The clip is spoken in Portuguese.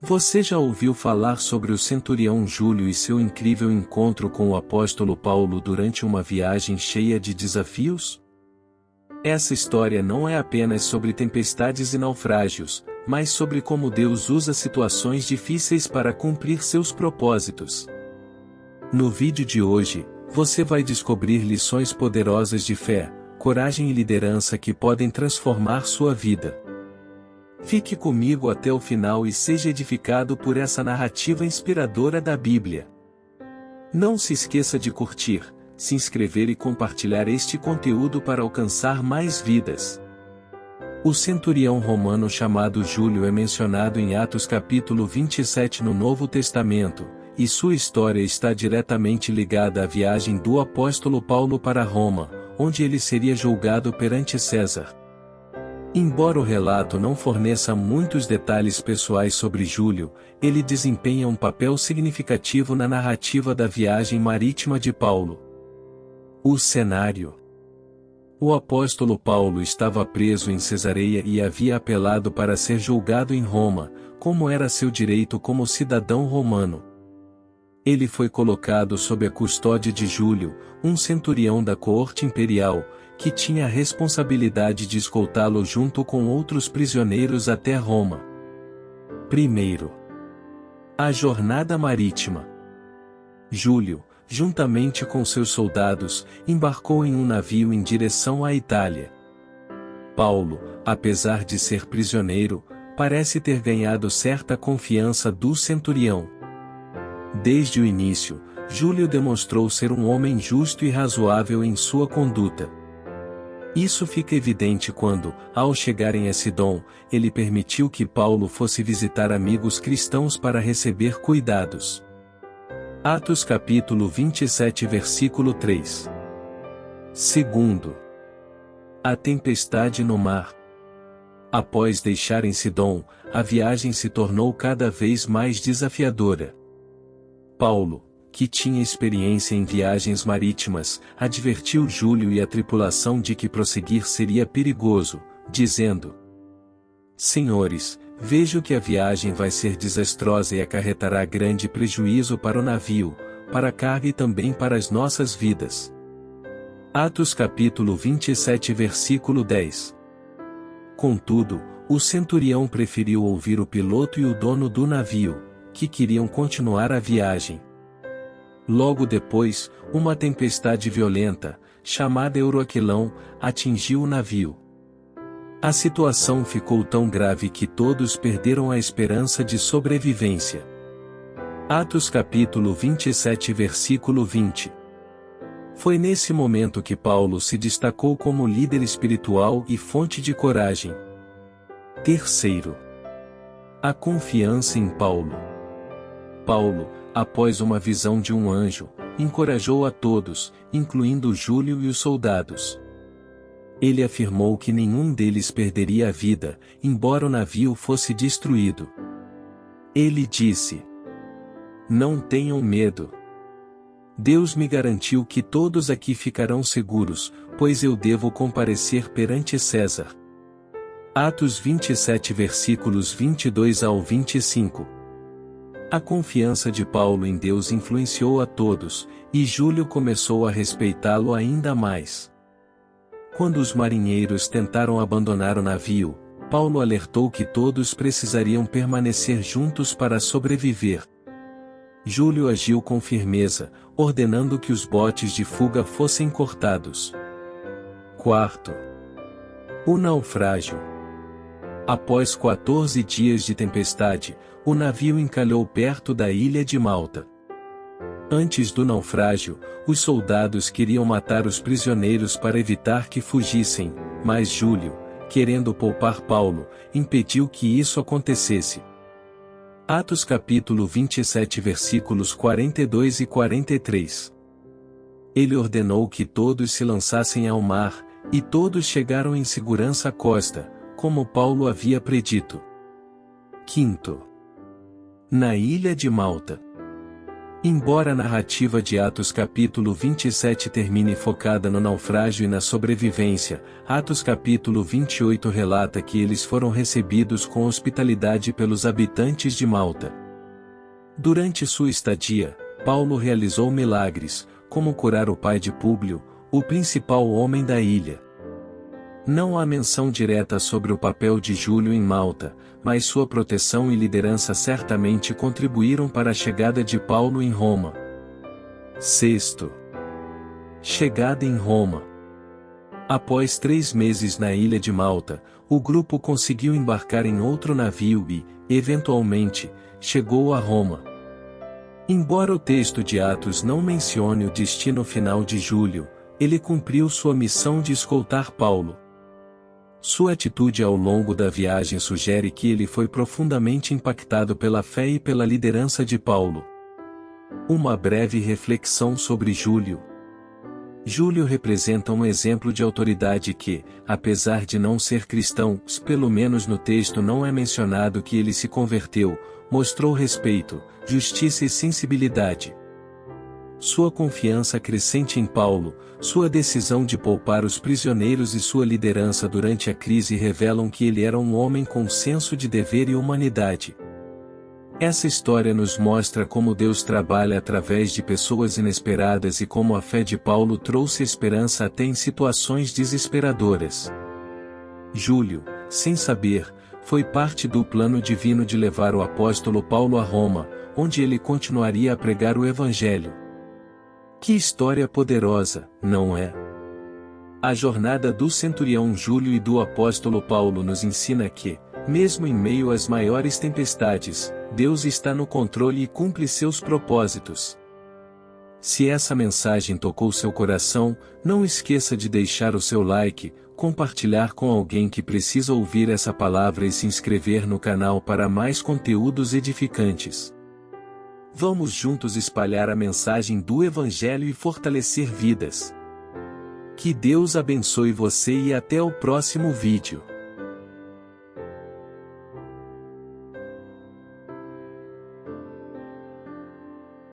Você já ouviu falar sobre o centurião Júlio e seu incrível encontro com o apóstolo Paulo durante uma viagem cheia de desafios? Essa história não é apenas sobre tempestades e naufrágios, mas sobre como Deus usa situações difíceis para cumprir seus propósitos. No vídeo de hoje, você vai descobrir lições poderosas de fé, coragem e liderança que podem transformar sua vida. Fique comigo até o final e seja edificado por essa narrativa inspiradora da Bíblia. Não se esqueça de curtir, se inscrever e compartilhar este conteúdo para alcançar mais vidas. O centurião romano chamado Júlio é mencionado em Atos capítulo 27 no Novo Testamento, e sua história está diretamente ligada à viagem do apóstolo Paulo para Roma, onde ele seria julgado perante César. Embora o relato não forneça muitos detalhes pessoais sobre Júlio, ele desempenha um papel significativo na narrativa da viagem marítima de Paulo. O cenário: o apóstolo Paulo estava preso em Cesareia e havia apelado para ser julgado em Roma, como era seu direito como cidadão romano. Ele foi colocado sob a custódia de Júlio, um centurião da coorte imperial, que tinha a responsabilidade de escoltá-lo junto com outros prisioneiros até Roma. Primeiro, a jornada marítima. Júlio, juntamente com seus soldados, embarcou em um navio em direção à Itália. Paulo, apesar de ser prisioneiro, parece ter ganhado certa confiança do centurião. Desde o início, Júlio demonstrou ser um homem justo e razoável em sua conduta. Isso fica evidente quando, ao chegarem a Sidom, ele permitiu que Paulo fosse visitar amigos cristãos para receber cuidados. Atos capítulo 27 versículo 3. Segundo, a tempestade no mar. Após deixarem Sidom, a viagem se tornou cada vez mais desafiadora. Paulo, que tinha experiência em viagens marítimas, advertiu Júlio e a tripulação de que prosseguir seria perigoso, dizendo: Senhores, vejo que a viagem vai ser desastrosa e acarretará grande prejuízo para o navio, para a carga e também para as nossas vidas. Atos capítulo 27 versículo 10. Contudo, o centurião preferiu ouvir o piloto e o dono do navio, que queriam continuar a viagem. Logo depois, uma tempestade violenta, chamada Euroquilão, atingiu o navio. A situação ficou tão grave que todos perderam a esperança de sobrevivência. Atos capítulo 27 versículo 20. Foi nesse momento que Paulo se destacou como líder espiritual e fonte de coragem. Terceiro, a confiança em Paulo. Paulo, após uma visão de um anjo, encorajou a todos, incluindo Júlio e os soldados. Ele afirmou que nenhum deles perderia a vida, embora o navio fosse destruído. Ele disse: Não tenham medo. Deus me garantiu que todos aqui ficarão seguros, pois eu devo comparecer perante César. Atos 27 versículos 22 ao 25. A confiança de Paulo em Deus influenciou a todos, e Júlio começou a respeitá-lo ainda mais. Quando os marinheiros tentaram abandonar o navio, Paulo alertou que todos precisariam permanecer juntos para sobreviver. Júlio agiu com firmeza, ordenando que os botes de fuga fossem cortados. Quarto, o naufrágio. Após 14 dias de tempestade, o navio encalhou perto da ilha de Malta. Antes do naufrágio, os soldados queriam matar os prisioneiros para evitar que fugissem, mas Júlio, querendo poupar Paulo, impediu que isso acontecesse. Atos capítulo 27 versículos 42 e 43. Ele ordenou que todos se lançassem ao mar, e todos chegaram em segurança à costa, como Paulo havia predito. Quinto, na ilha de Malta. Embora a narrativa de Atos capítulo 27 termine focada no naufrágio e na sobrevivência, Atos capítulo 28 relata que eles foram recebidos com hospitalidade pelos habitantes de Malta. Durante sua estadia, Paulo realizou milagres, como curar o pai de Públio, o principal homem da ilha. Não há menção direta sobre o papel de Júlio em Malta, mas sua proteção e liderança certamente contribuíram para a chegada de Paulo em Roma. Sexto. Chegada em Roma. Após 3 meses na ilha de Malta, o grupo conseguiu embarcar em outro navio e, eventualmente, chegou a Roma. Embora o texto de Atos não mencione o destino final de Júlio, ele cumpriu sua missão de escoltar Paulo. Sua atitude ao longo da viagem sugere que ele foi profundamente impactado pela fé e pela liderança de Paulo. Uma breve reflexão sobre Júlio. Júlio representa um exemplo de autoridade que, apesar de não ser cristão, pelo menos no texto não é mencionado que ele se converteu, mostrou respeito, justiça e sensibilidade. Sua confiança crescente em Paulo, sua decisão de poupar os prisioneiros e sua liderança durante a crise revelam que ele era um homem com senso de dever e humanidade. Essa história nos mostra como Deus trabalha através de pessoas inesperadas e como a fé de Paulo trouxe esperança até em situações desesperadoras. Júlio, sem saber, foi parte do plano divino de levar o apóstolo Paulo a Roma, onde ele continuaria a pregar o Evangelho. Que história poderosa, não é? A jornada do centurião Júlio e do apóstolo Paulo nos ensina que, mesmo em meio às maiores tempestades, Deus está no controle e cumpre seus propósitos. Se essa mensagem tocou seu coração, não esqueça de deixar o seu like, compartilhar com alguém que precisa ouvir essa palavra e se inscrever no canal para mais conteúdos edificantes. Vamos juntos espalhar a mensagem do Evangelho e fortalecer vidas. Que Deus abençoe você e até o próximo vídeo.